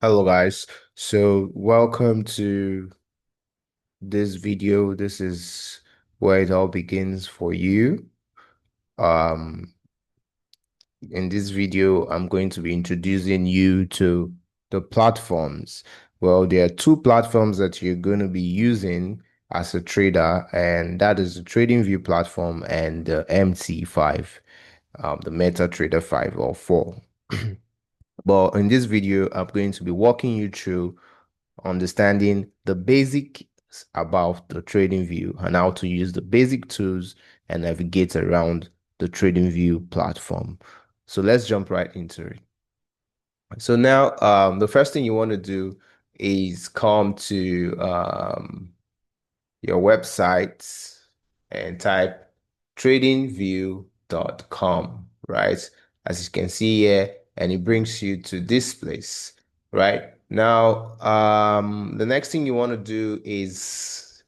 Hello guys. So welcome to this video. This is where it all begins for you. Um, in this video, I'm going to be introducing you to the platforms. Well, there are two platforms that you're going to be using as a trader, and that is the TradingView platform and the MT5, the MetaTrader 5 or 4. But in this video, I'm going to be walking you through understanding the basics about the trading view and how to use the basic tools and navigate around the trading view platform. So let's jump right into it. So now the first thing you want to do is come to your website and type tradingview.com, right? As you can see here, and it brings you to this place, right? Now, the next thing you want to do is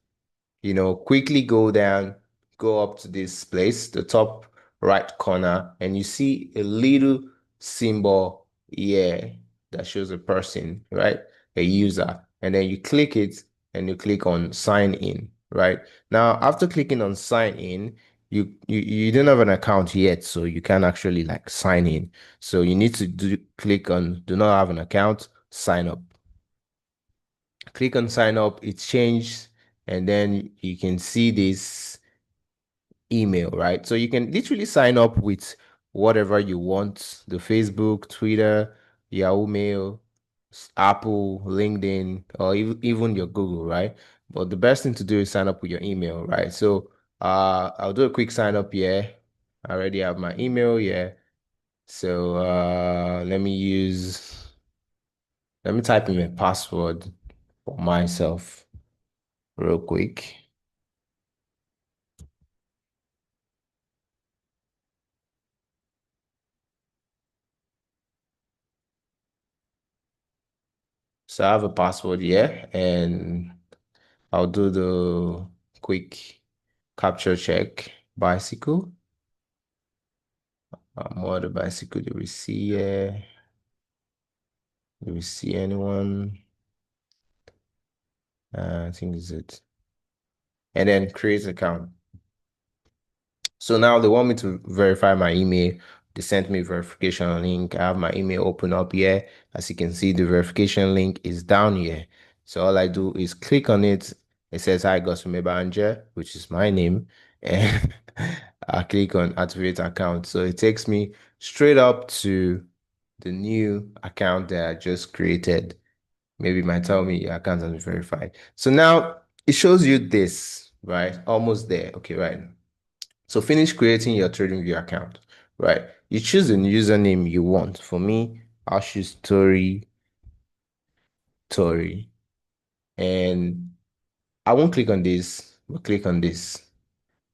quickly go down, go up to this place, the top right corner, and you see a little symbol here that shows a person, right? A user. And then you click it and you click on sign in, right? Now, after clicking on sign in, you don't have an account yet, so you can't actually like sign in. So you need to click on do not have an account, sign up. Click on sign up, it's changed, and then you can see this email, right? So you can literally sign up with whatever you want, the Facebook, Twitter, Yahoo Mail, Apple, LinkedIn, or even your Google, right? But the best thing to do is sign up with your email, right? So I'll do a quick sign up here. I already have my email here. So let me type in my password for myself real quick. So I have a password here and I'll do the quick capture check. Bicycle. What the bicycle do we see here? Do we see anyone? I think is it. And then create account. So now they want me to verify my email. They sent me a verification link. I have my email open up here. As you can see, the verification link is down here. So all I do is click on it. It says, Hi, Gosume Banja, which is my name. And I click on activate account. So it takes me straight up to the new account that I just created. Maybe it might tell me your account has been verified. So now it shows you this, right? Almost there. Okay, right. So finish creating your TradingView account, right? You choose the username you want. For me, I'll choose Tori, and I won't click on this, but click on this,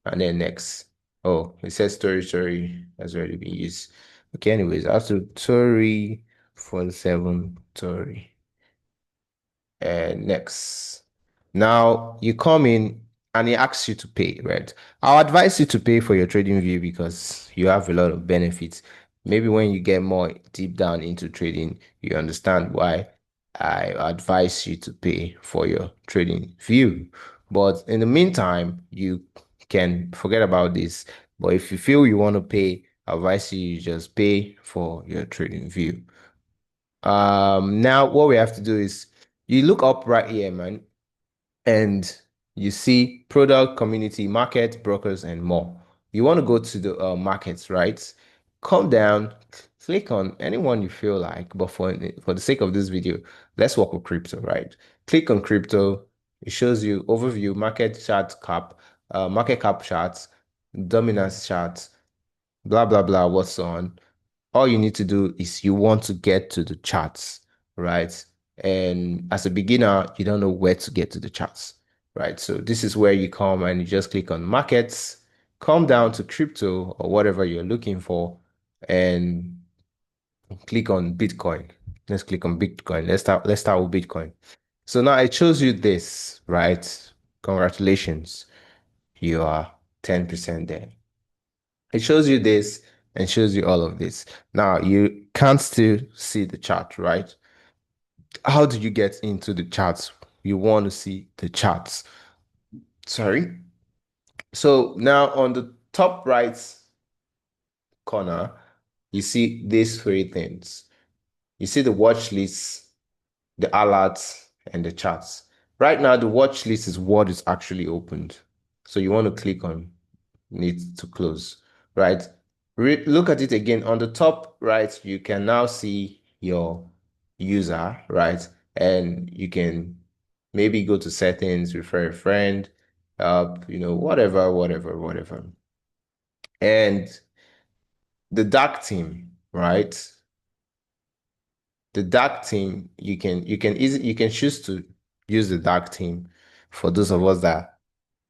and then next. Oh, it says Tori has already been used. Okay, anyways, I have to Tori 47 Tori. And next. Now you come in and it asks you to pay, right? I'll advise you to pay for your trading view because you have a lot of benefits. Maybe when you get more deep down into trading, you understand why I advise you to pay for your trading view. But in the meantime, you can forget about this. But if you feel you want to pay, I advise you just pay for your trading view. Now what we have to do is you look up right here, man, and you see product, community, market, brokers, and more. You want to go to the markets, right? Come down, click on anyone you feel like, but for the sake of this video, let's work with crypto, right? Click on crypto. It shows you overview, market cap charts, dominance charts, blah blah blah, what's on. All you need to do is you want to get to the charts, right? And as a beginner, you don't know where to get to the charts, right? So this is where you come and you just click on markets, come down to crypto or whatever you're looking for, and click on Bitcoin. Let's click on Bitcoin. Let's start with Bitcoin. So now it shows you this, right? Congratulations, you are 10% there. It shows you this and shows you all of this. Now you can't still see the chart, right? How do you get into the charts? You want to see the charts. Sorry. So now on the top right corner, you see these three things. You see the watch list, the alerts, and the charts. Right now, the watch list is what is actually opened. So you want to click on need to close, right? Look at it again. On the top right, you can now see your user, right? And you can maybe go to settings, refer a friend, whatever, whatever, whatever. And the dark theme, right? The dark theme, you can choose to use the dark theme for those of us that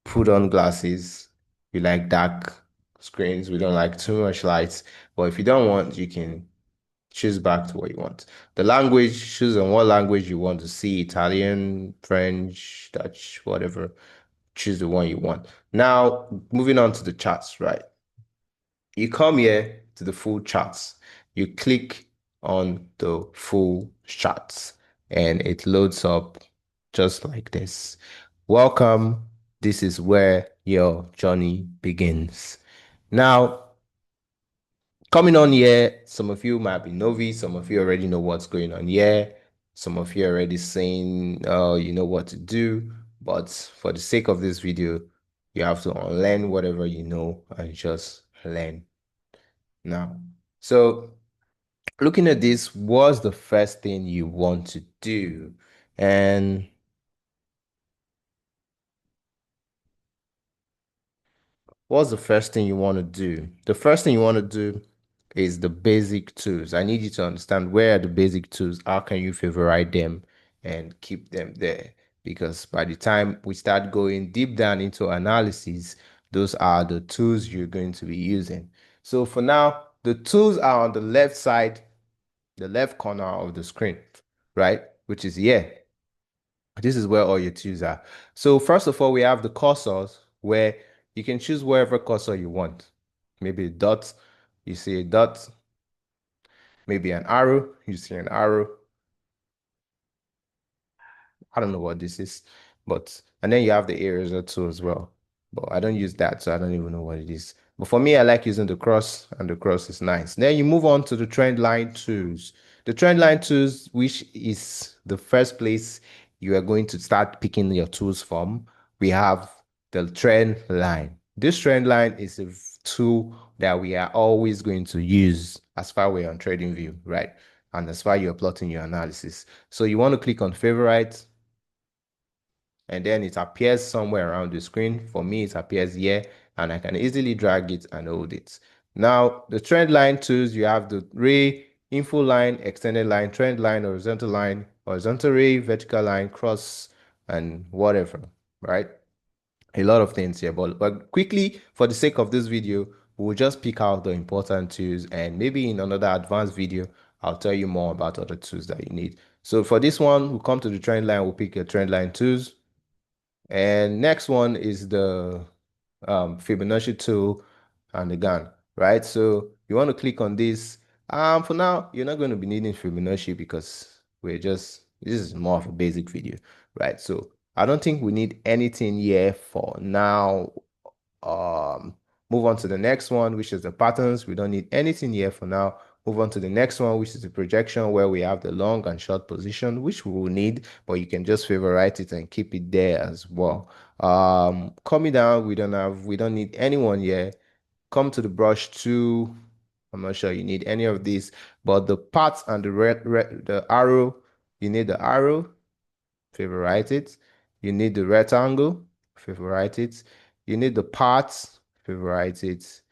put on glasses. We like dark screens. We don't like too much lights. But if you don't want, you can choose back to what you want. The language, choose on what language you want to see, Italian, French, Dutch, whatever. Choose the one you want. Now, moving on to the charts, right? You come here to the full charts. You click on the full charts and it loads up just like this. Welcome. This is where your journey begins. Now, coming on here, some of you might be novice, some of you already know what's going on here. Some of you are already saying, oh, you know what to do. But for the sake of this video, you have to unlearn whatever you know and just learn now. So looking at this, what's the first thing you want to do? And what's the first thing you want to do? The first thing you want to do is the basic tools. I need you to understand where are the basic tools, how can you favorite them and keep them there? Because by the time we start going deep down into analysis, those are the tools you're going to be using. So for now, the tools are on the left side, the left corner of the screen, right? Which is here. This is where all your tools are. So first of all, we have the cursors where you can choose wherever cursor you want. Maybe a dot, you see a dot, maybe an arrow, you see an arrow. I don't know what this is, but and then you have the eraser tool as well. But I don't use that, so I don't even know what it is. But for me, I like using the cross, and the cross is nice. Then you move on to the trend line tools. The trend line tools, which is the first place you are going to start picking your tools from. We have the trend line. This trend line is a tool that we are always going to use as far we're on TradingView, right? And as far you're plotting your analysis. So you want to click on favorite, and then it appears somewhere around the screen. For me, it appears here, and I can easily drag it and hold it. Now, the trend line tools, you have the ray, info line, extended line, trend line, horizontal ray, vertical line, cross, and whatever, right? A lot of things here, but quickly, for the sake of this video, we'll just pick out the important tools, and maybe in another advanced video, I'll tell you more about other tools that you need. So for this one, we'll come to the trend line, we'll pick your trend line tools. And next one is the Fibonacci tool and the gun, right? So you want to click on this. For now, you're not going to be needing Fibonacci because this is more of a basic video, right? So I don't think we need anything here for now. Um, Move on to the next one, which is the patterns. We don't need anything here for now. Move on to the next one, which is the projection, where we have the long and short position, which we will need, but you can just favorite it and keep it there as well. Coming down, we don't need anyone here. Come to the brush tool. I'm not sure you need any of these, but the parts and the arrow, you need the arrow, favorite it. You need the rectangle, favorite it. You need the parts, favorite it.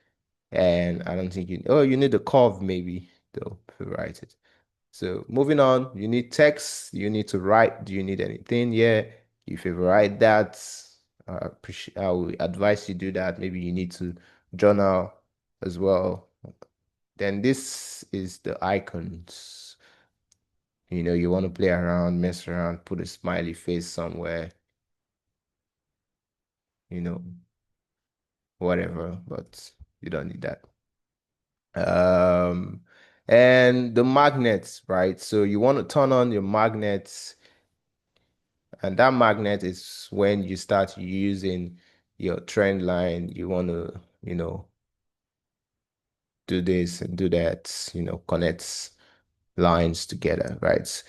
And I don't think you need the curve maybe, though, favorite it. So moving on, you need text, you need to write. Do you need anything? Yeah, you favorite that. I would advise you do that. Maybe you need to journal as well. Then this is the icons. You want to play around, mess around, put a smiley face somewhere, you know, whatever, but you don't need that. Um, And the magnets, right? So you want to turn on your magnets, and that magnet is when you start using your trend line. You want to, do this and do that, connect lines together, right?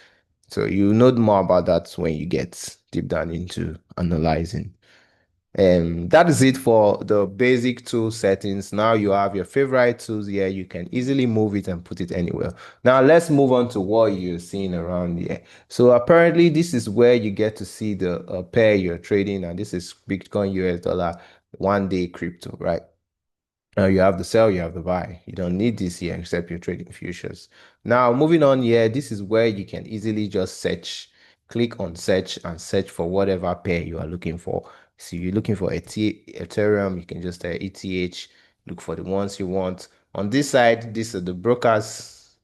So you know more about that when you get deep down into analyzing. That is it for the basic tool settings. Now you have your favorite tools here. You can easily move it and put it anywhere. Now let's move on to what you're seeing around here. So apparently this is where you get to see the pair you're trading, and this is Bitcoin US dollar 1 day crypto, right? Now you have the sell, you have the buy. You don't need this here except you're trading futures. Now moving on here, this is where you can easily just search, click on search and search for whatever pair you are looking for. So if you're looking for Ethereum, you can just ETH, look for the ones you want. On this side, these are the brokers,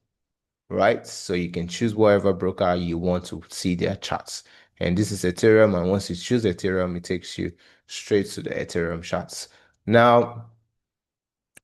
right? So you can choose whatever broker you want to see their charts. And this is Ethereum, and once you choose Ethereum, it takes you straight to the Ethereum charts. Now,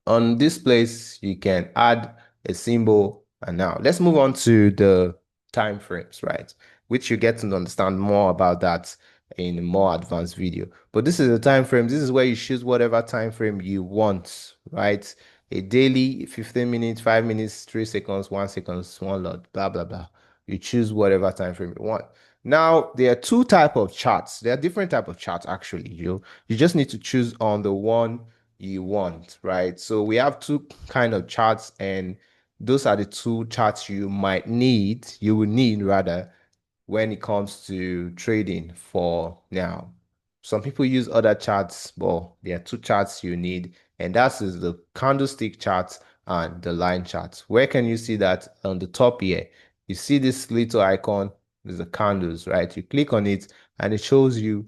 on this place, you can add a symbol. And now let's move on to the time frames, right? Which you get to understand more about that in a more advanced video. But this is the time frame. This is where you choose whatever time frame you want, right? A daily, 15 minutes, 5 minutes, 3 seconds, 1 second, 1 lot, blah, blah, blah. You choose whatever time frame you want. Now, there are two type of charts. There are different type of charts, actually. You just need to choose on the one you want, right? So we have two kind of charts, and those are the two charts you will need rather, when it comes to trading for now. Some people use other charts, but there are two charts you need, and that is the candlestick chart and the line chart. Where can you see that? On the top here, you see this little icon, there's the candles, right? You click on it and it shows you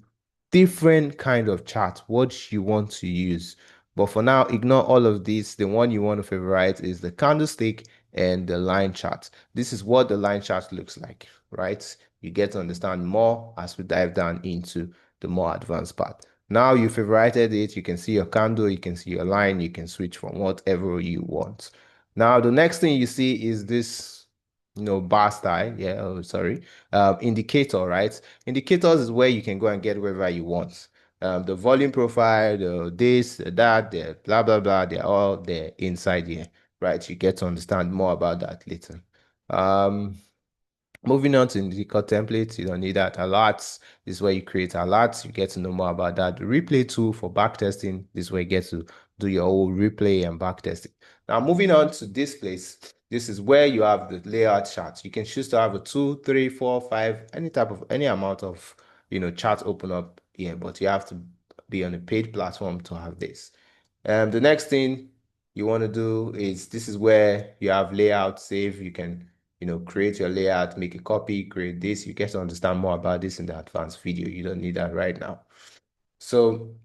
different kind of chart, what you want to use. But for now, ignore all of these. The one you want to favorite is the candlestick and the line chart. This is what the line chart looks like, right? You get to understand more as we dive down into the more advanced part. Now you favorited it, you can see your candle, you can see your line, you can switch from whatever you want. Now the next thing you see is this, bar style. Yeah, oh, sorry. Indicator, right? Indicators is where you can go and get wherever you want. The volume profile, the this, the that, the blah blah blah, they're all there inside here, right? You get to understand more about that later. Um, Moving on to indicator templates, you don't need that. Alerts, this is where you create alerts. You get to know more about that. The replay tool for backtesting, this is where you get to do your whole replay and backtesting. Now, moving on to this place, this is where you have the layout charts. You can choose to have a 2, 3, 4, 5, any amount of chart open up here, but you have to be on a paid platform to have this. The next thing you want to do is, this is where you have layout save. You can create your layout, make a copy, create this. You get to understand more about this in the advanced video. You don't need that right now. So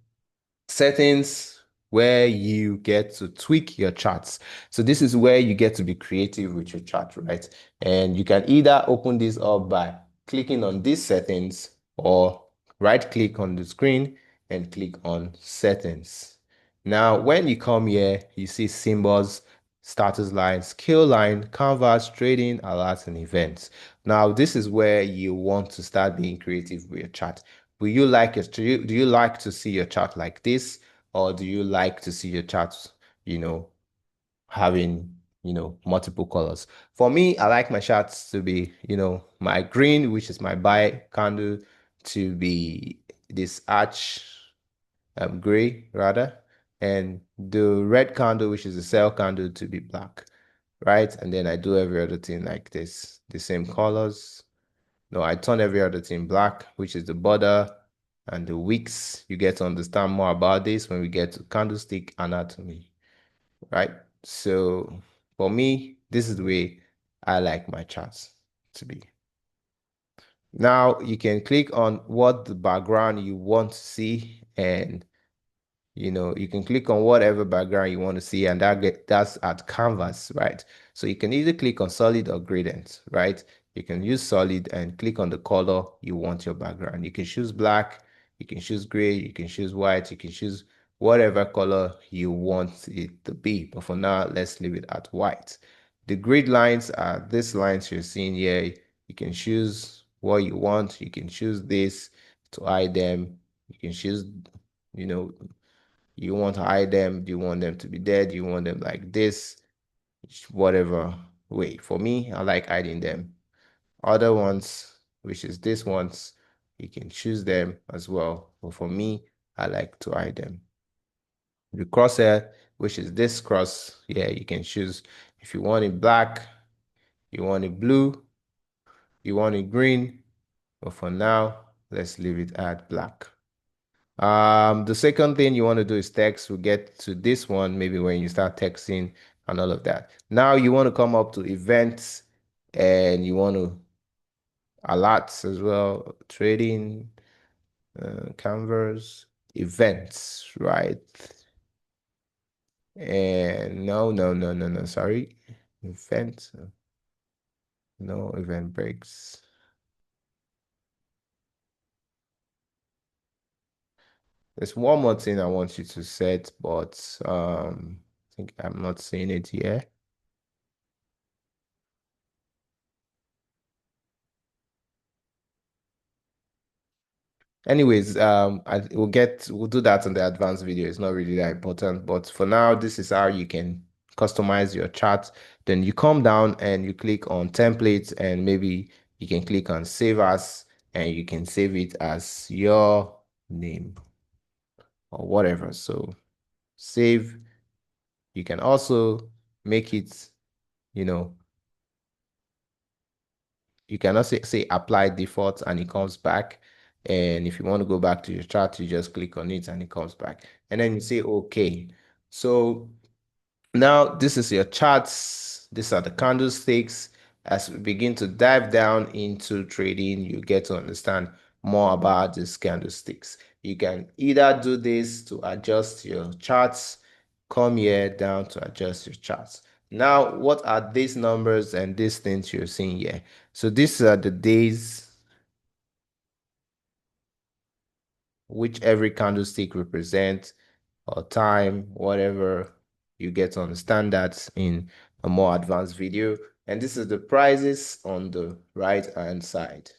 settings, where you get to tweak your charts. So this is where you get to be creative with your chart, right? And you can either open this up by clicking on these settings, or right click on the screen and click on settings. Now, when you come here, you see symbols, status line, scale line, canvas, trading, alerts, and events. Now, this is where you want to start being creative with your chart. Do you like to see your chart like this, or do you like to see your charts, having, multiple colors? For me, I like my charts to be, my green, which is my buy candle, to be this arch gray rather, and the red candle, which is the sell candle, to be black, right? And then I do every other thing like this, the same colors. No, I turn every other thing black, which is the border and the wicks. You get to understand more about this when we get to candlestick anatomy, right? So for me, this is the way I like my charts to be. Now you can click on what the background you want to see, and you can click on whatever background you want to see, and that's at canvas, right? So you can either click on solid or gradient, right? You can use solid and click on the color you want your background. You can choose black, you can choose gray, you can choose white, you can choose whatever color you want it to be. But for now, let's leave it at white. The grid lines are these lines you're seeing here. You can choose what you want. You can choose this to hide them. You can choose, you know, you want to hide them. Do you want them to be dead? Do you want them like this? Whatever way. For me, I like hiding them. Other ones, which is this ones, you can choose them as well. But for me, I like to hide them. The crosshair, which is this cross, yeah, you can choose if you want it black, you want it blue, you want it green, but for now, let's leave it at black. The second thing you want to do is text. We'll get to this one maybe when you start texting and all of that. Now you want to come up to events and you want to alerts as well, trading, canvas, events, right? And no, sorry. Event, no event breaks. There's one more thing I want you to set, but I think I'm not seeing it here. Anyways, we'll do that in the advanced video. It's not really that important, but for now, this is how you can customize your chart. Then you come down and you click on templates, and maybe you can click on save as, and you can save it as your name or whatever. So save. You can also make it, you know, you can also say apply default and it comes back. And if you want to go back to your chart, you just click on it and it comes back. And then you say, okay. So now this is your charts. These are the candlesticks. As we begin to dive down into trading, you get to understand more about these candlesticks. You can either do this to adjust your charts, come here down to adjust your charts. Now, what are these numbers and these things you're seeing here? So these are the days which every candlestick represents, or time, whatever. You get to understand that in a more advanced video. And this is the prices on the right hand side.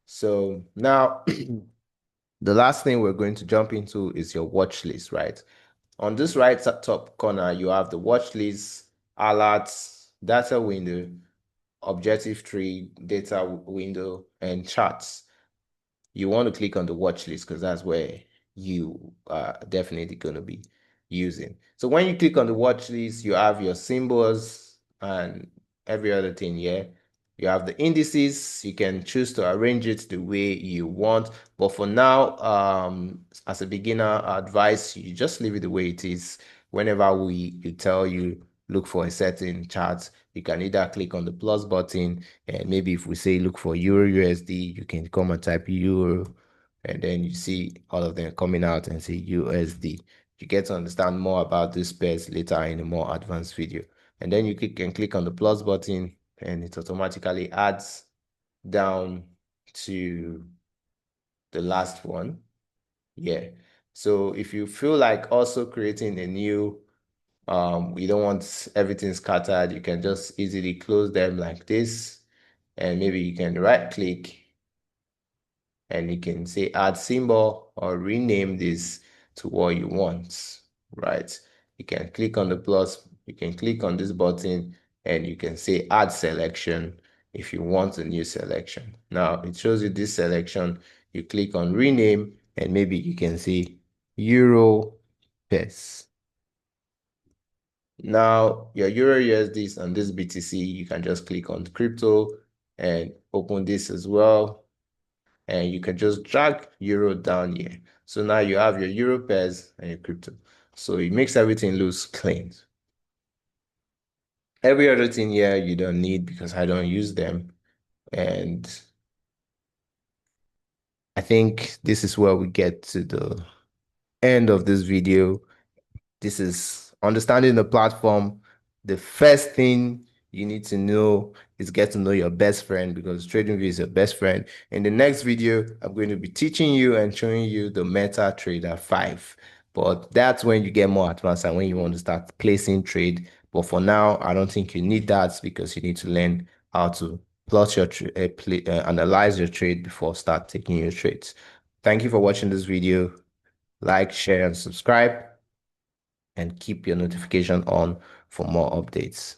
So now the last thing we're going to jump into is your watch list, right? On this right top corner, you have the watch list, alerts, data window, objective tree, data window, and charts. You want to click on the watch list because that's where you are definitely going to be using. So when you click on the watch list, you have your symbols and every other thing here. You have the indices. You can choose to arrange it the way you want. But for now, as a beginner, I advise you just leave it the way it is. Whenever you tell you look for a certain chart, you can either click on the plus button, and maybe if we say look for Euro USD, you can come and type Euro, and then you see all of them coming out and say USD. You get to understand more about these pairs later in a more advanced video. And then you can click on the plus button and it automatically adds down to the last one. Yeah. So if you feel like also creating a new, we don't want everything scattered, you can just easily close them like this. And maybe you can right click and you can say add symbol or rename this to what you want, right? You can click on the plus, you can click on this button and you can say add selection if you want a new selection. Now it shows you this selection. You click on rename and maybe you can say Euro pairs. Now your Euro USD and this BTC, you can just click on crypto and open this as well. And you can just drag Euro down here. So now you have your Euro pairs and your crypto. So it makes everything look clean. Every other thing here you don't need because I don't use them. And I think this is where we get to the end of this video. This is understanding the platform. The first thing you need to know is get to know your best friend because TradingView is your best friend. In the next video, I'm going to be teaching you and showing you the MetaTrader 5. But that's when you get more advanced and when you want to start placing trade. But for now, I don't think you need that because you need to learn how to plot your analyze your trade before start taking your trades. Thank you for watching this video. Like, share, and subscribe, and keep your notification on for more updates.